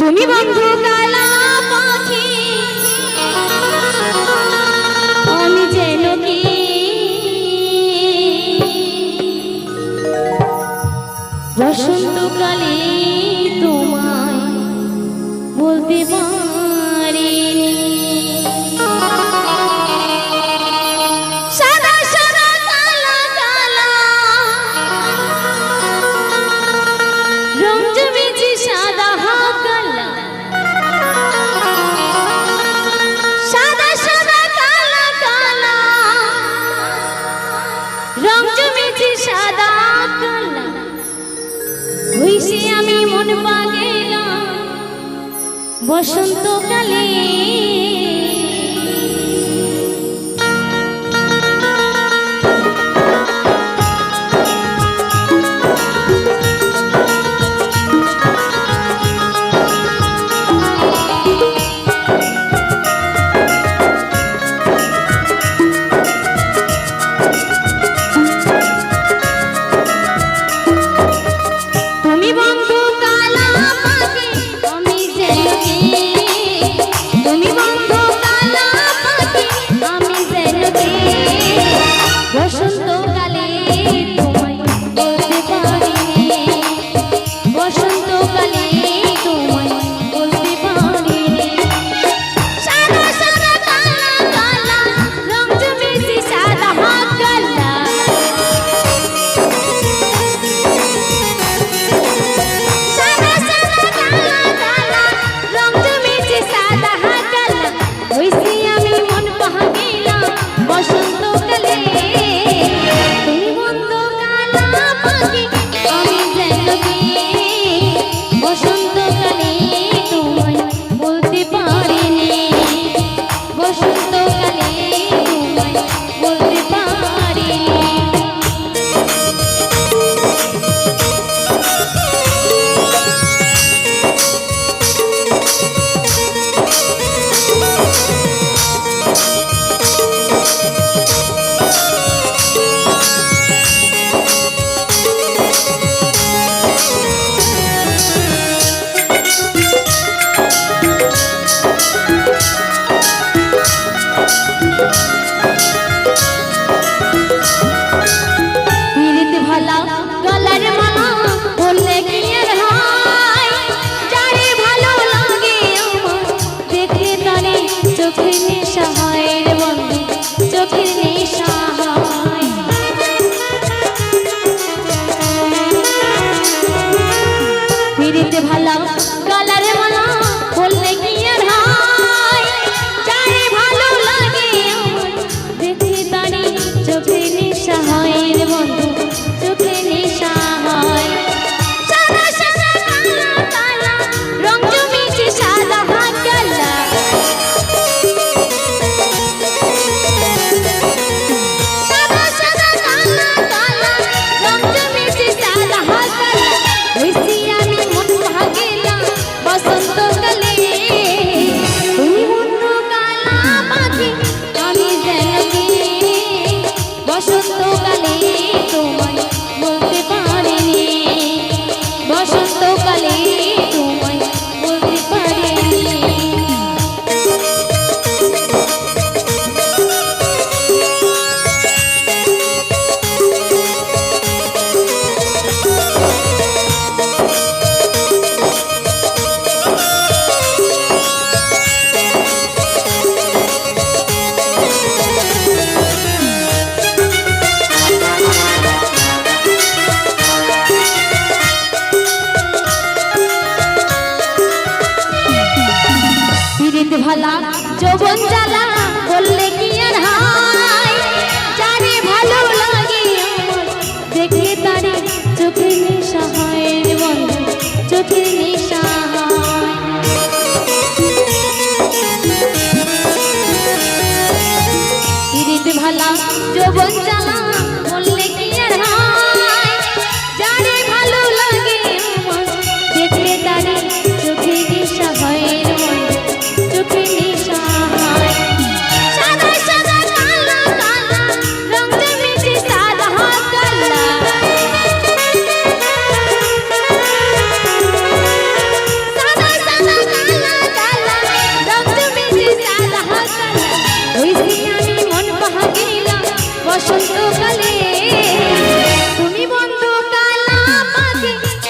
তুমি বন্ধু কালা পাখি আমি যেন কি বসন্তকালে তোমায় বলতে পারিনি। সাদা সাদা কালা কালা রং জমেছে সাদা কালা, সাদা সাদা কালা কালা রং জমেছে সাদা কালা। হইছে আমি মন পাগেলা বসন্তকালে। তুমি বন্ধু কালা পাখি আমি যেন কি, তুমি বন্ধু কালা পাখি আমি যেন কি বসন্তকালে তোমায় বলতে পারিনি, বসন্তকালে তোমায় বলতে পারিনি। সাদা সাদা কালা কালা রং জমেছে সাদা কালা, সাদা সাদা কালা কালা রং জমেছে সাদা কালা। হইছি আমি মন পাগেলা বসন্তকালে। তুমি বন্ধু কালা পাখি আমি যেন কি বসন্তকালে তোমায় বলতে পারিনি, বসন্তকালে তোমায় বলতে পারিনি। পিরিত ভালা গলার মালা বললে কি আর হয়, যারে ভালো লাগে আমার দেখলে তারে চোখের নেশা হয় রে বন্ধু, চোখের নেশা হয়। পিরিত ভালা গলার মালা বললে কি আর হয়, যারে ভালো লাগে আমার দেখলে তারে চোখের নেশা হয় রে বন্ধু, চোখের নেশা হয়। সাদা সাদা কালা কালা রং জমেছে সাদা কালা, সাদা সাদা কালা কালা রং জমেছে সাদা কালা। হইছি আমি মন পাগেলা বসন্তকালে। তুমি বন্ধু কালা পাখি আমি যেন কি বসন্তকালে তোমায় বলতে পারিনি, বসন্তকালে তোমায় বলতে পারিনি। পিরিত ভালা যৌবন জ্বালা বললে কি আর হয়, যারে ভালো লাগে আমার দেখলে তারে চোখের নেশা হয় রে বন্ধু, চোখের নেশা হয়। পিরিত ভালা যৌবন জ্বালা বললে কি আর হয়, যারে ভালো লাগে আমার দেখলে তারে চোখের নেশা হয় রে বন্ধু, চোখের নেশা হয়। দেখে